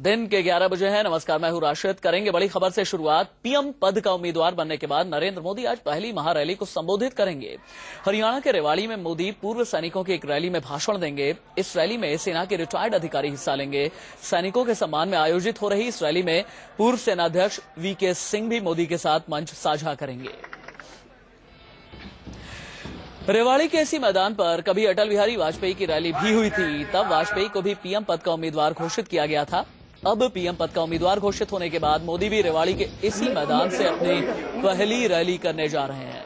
दिन के 11 बजे हैं। नमस्कार, मैं हूं राशिद। करेंगे बड़ी खबर से शुरुआत। पीएम पद का उम्मीदवार बनने के बाद नरेंद्र मोदी आज पहली महारैली को संबोधित करेंगे। हरियाणा के रेवाड़ी में मोदी पूर्व सैनिकों की एक रैली में भाषण देंगे। इस रैली में सेना के रिटायर्ड अधिकारी हिस्सा लेंगे। सैनिकों के सम्मान में आयोजित हो रही इस रैली में पूर्व सेनाध्यक्ष वीके सिंह भी मोदी के साथ मंच साझा करेंगे। रेवाड़ी के इसी मैदान पर कभी अटल बिहारी वाजपेयी की रैली भी हुई थी। तब वाजपेयी को भी पीएम पद का उम्मीदवार घोषित किया गया था। अब पीएम पद का उम्मीदवार घोषित होने के बाद मोदी भी रेवाड़ी के इसी मैदान से अपनी पहली रैली करने जा रहे हैं।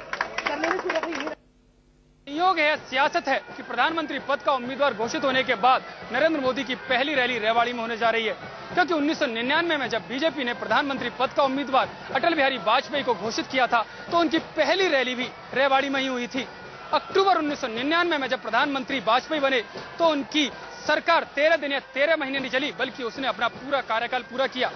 संयोग है, सियासत है कि प्रधानमंत्री पद का उम्मीदवार घोषित होने के बाद नरेंद्र मोदी की पहली रैली रेवाड़ी में होने जा रही है। क्योंकि 1999 में जब बीजेपी ने प्रधानमंत्री पद का उम्मीदवार अटल बिहारी वाजपेयी को घोषित किया था तो उनकी पहली रैली भी रेवाड़ी में ही हुई थी। अक्टूबर 1999 में जब प्रधानमंत्री वाजपेयी बने तो उनकी सरकार 13 दिन या 13 महीने नहीं चली, बल्कि उसने अपना पूरा कार्यकाल पूरा किया।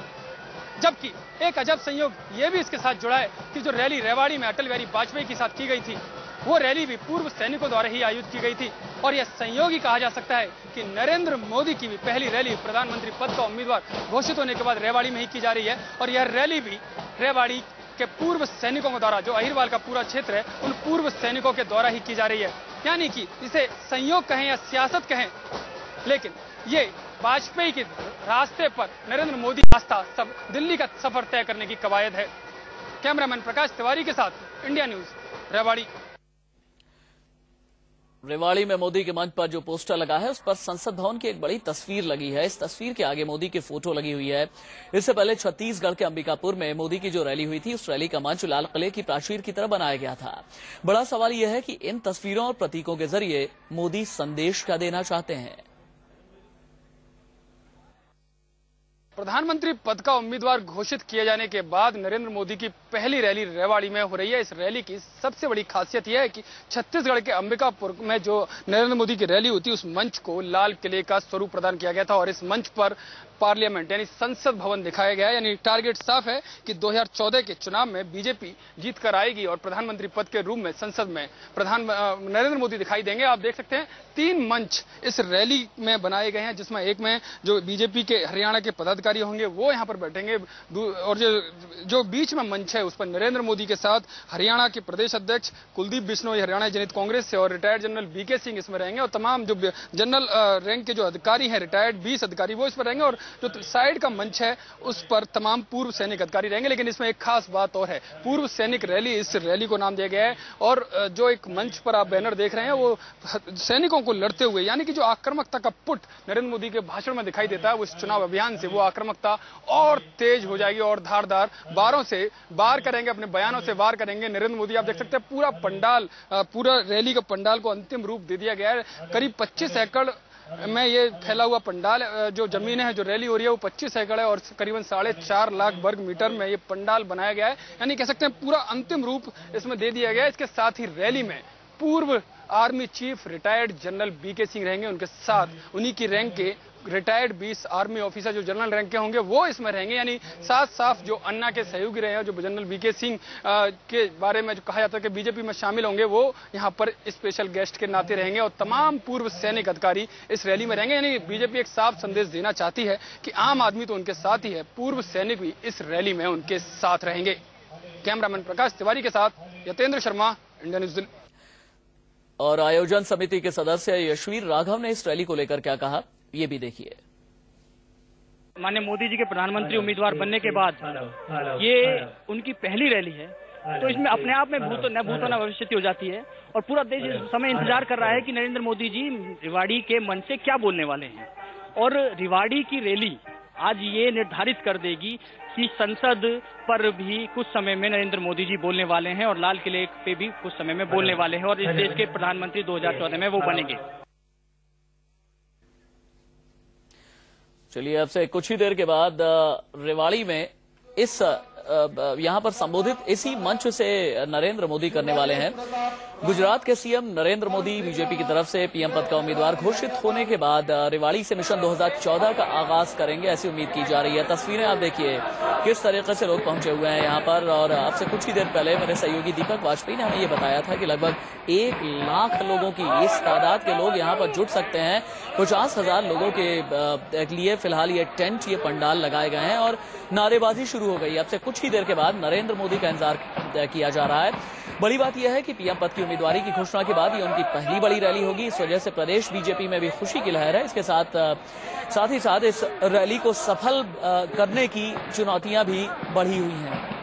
जबकि एक अजब संयोग ये भी इसके साथ जुड़ा है कि जो रैली रेवाड़ी में अटल बिहारी वाजपेयी के साथ की गई थी वो रैली भी पूर्व सैनिकों द्वारा ही आयोजित की गई थी। और यह संयोग ही कहा जा सकता है कि नरेंद्र मोदी की भी पहली रैली प्रधानमंत्री पद का उम्मीदवार घोषित होने के बाद रेवाड़ी में ही की जा रही है। और यह रैली भी रेवाड़ी के पूर्व सैनिकों के द्वारा, जो अहिरवाल का पूरा क्षेत्र है, उन पूर्व सैनिकों के द्वारा ही की जा रही है। यानी कि इसे संयोग कहें या सियासत कहें, लेकिन ये वाजपेयी के रास्ते पर नरेंद्र मोदी रास्ता सब दिल्ली का सफर तय करने की कवायद है। कैमरामैन प्रकाश तिवारी के साथ इंडिया न्यूज रेवाड़ी। रेवाड़ी में मोदी के मंच पर जो पोस्टर लगा है उस पर संसद भवन की एक बड़ी तस्वीर लगी है। इस तस्वीर के आगे मोदी की फोटो लगी हुई है। इससे पहले छत्तीसगढ़ के अंबिकापुर में मोदी की जो रैली हुई थी उस रैली का मंच लाल किले की प्राचीर की तरह बनाया गया था। बड़ा सवाल यह है कि इन तस्वीरों और प्रतीकों के जरिए मोदी संदेश क्या देना चाहते हैं। प्रधानमंत्री पद का उम्मीदवार घोषित किए जाने के बाद नरेंद्र मोदी की पहली रैली रेवाड़ी में हो रही है। इस रैली की सबसे बड़ी खासियत यह है कि छत्तीसगढ़ के अंबिकापुर में जो नरेंद्र मोदी की रैली हुई थी उस मंच को लाल किले का स्वरूप प्रदान किया गया था और इस मंच पर पार्लियामेंट यानी संसद भवन दिखाया गया है। यानी टारगेट साफ है कि 2014 के चुनाव में बीजेपी जीत कर आएगी और प्रधानमंत्री पद के रूप में संसद में नरेंद्र मोदी दिखाई देंगे। आप देख सकते हैं 3 मंच इस रैली में बनाए गए हैं, जिसमें एक में जो बीजेपी के हरियाणा के पदाधिकारी होंगे वो यहाँ पर बैठेंगे और जो बीच में मंच है उस पर नरेंद्र मोदी के साथ हरियाणा के प्रदेश अध्यक्ष कुलदीप बिश्नोई हरियाणा जनहित कांग्रेस से और रिटायर्ड जनरल वीके सिंह इसमें रहेंगे और तमाम जो जनरल रैंक के जो अधिकारी हैं रिटायर्ड 20 अधिकारी वो इस पर रहेंगे। और जो साइड का मंच है उस पर तमाम पूर्व सैनिक अधिकारी रहेंगे। लेकिन इसमें एक खास बात और है, पूर्व सैनिक रैली इस रैली को नाम दिया गया है। और जो एक मंच पर आप बैनर देख रहे हैं वो सैनिकों को लड़ते हुए, यानी कि जो आक्रामकता का पुट नरेंद्र मोदी के भाषण में दिखाई देता है वो इस चुनाव अभियान से वो आक्रामकता और तेज हो जाएगी और धारदार बारों से वार करेंगे, अपने बयानों से वार करेंगे नरेंद्र मोदी। आप देख सकते हैं पूरा पंडाल, पूरा रैली का पंडाल को अंतिम रूप दे दिया गया है। करीब 25 एकड़ में ये फैला हुआ पंडाल, जो जमीन है जो रैली हो रही है वो 25 एकड़ है और करीबन 4.5 लाख वर्ग मीटर में ये पंडाल बनाया गया है। यानी कह सकते हैं पूरा अंतिम रूप इसमें दे दिया गया है। इसके साथ ही रैली में पूर्व army chief retired general VK Singh रहेंगे, उनके साथ उन्हीं की रैंक के रिटायर्ड 20 आर्मी ऑफिसर जो जनरल रैंक के होंगे वो इसमें रहेंगे। यानी साफ जो अन्ना के सहयोगी रहे हैं, जो जनरल वीके सिंह के बारे में जो कहा जाता है कि बीजेपी में शामिल होंगे, वो यहाँ पर स्पेशल गेस्ट के नाते रहेंगे और तमाम पूर्व सैनिक अधिकारी इस रैली में रहेंगे। यानी बीजेपी एक साफ संदेश देना चाहती है कि आम आदमी तो उनके साथ ही है, पूर्व सैनिक भी इस रैली में उनके साथ रहेंगे। कैमरामैन प्रकाश तिवारी के साथ यतेंद्र शर्मा, इंडिया न्यूज। और आयोजन समिति के सदस्य यशवीर राघव ने इस रैली को लेकर क्या कहा, ये भी देखिए। माननीय मोदी जी के प्रधानमंत्री उम्मीदवार बनने के बाद ये उनकी पहली रैली है, तो इसमें अपने आप में भूतो न भविष्यति हो जाती है और पूरा देश इस समय इंतजार कर रहा है कि नरेंद्र मोदी जी रेवाड़ी के मंच से क्या बोलने वाले हैं। और रेवाड़ी की रैली आज ये निर्धारित कर देगी कि संसद पर भी कुछ समय में नरेंद्र मोदी जी बोलने वाले हैं और लाल किले पे भी कुछ समय में बोलने वाले हैं और इस देश के प्रधानमंत्री 2014 में वो बनेंगे। चलिए, अब से कुछ ही देर के बाद रेवाड़ी में इस यहां पर संबोधित इसी मंच से नरेंद्र मोदी करने वाले हैं। गुजरात के सीएम नरेंद्र मोदी बीजेपी की तरफ से पीएम पद का उम्मीदवार घोषित होने के बाद रेवाड़ी से मिशन 2014 का आगाज करेंगे, ऐसी उम्मीद की जा रही है। तस्वीरें आप देखिए किस तरीके से लोग पहुंचे हुए हैं यहाँ पर। और अब से कुछ ही देर पहले मेरे सहयोगी दीपक वाजपेयी ने हमें ये बताया था कि लगभग 1 लाख लोगों की इस तादाद के लोग यहाँ पर जुट सकते हैं। 50,000 लोगों के लिए फिलहाल ये टेंट, ये पंडाल लगाए गए हैं और नारेबाजी शुरू हो गई। अब से कुछ ही देर के बाद नरेंद्र मोदी का इंतजार किया जा रहा है। बड़ी बात यह है कि पीएम पद की उम्मीदवारी की घोषणा के बाद ये उनकी पहली बड़ी रैली होगी। इस वजह से प्रदेश बीजेपी में भी खुशी की लहर है। इसके साथ ही इस रैली को सफल करने की चुनौतियां भी बढ़ी हुई हैं।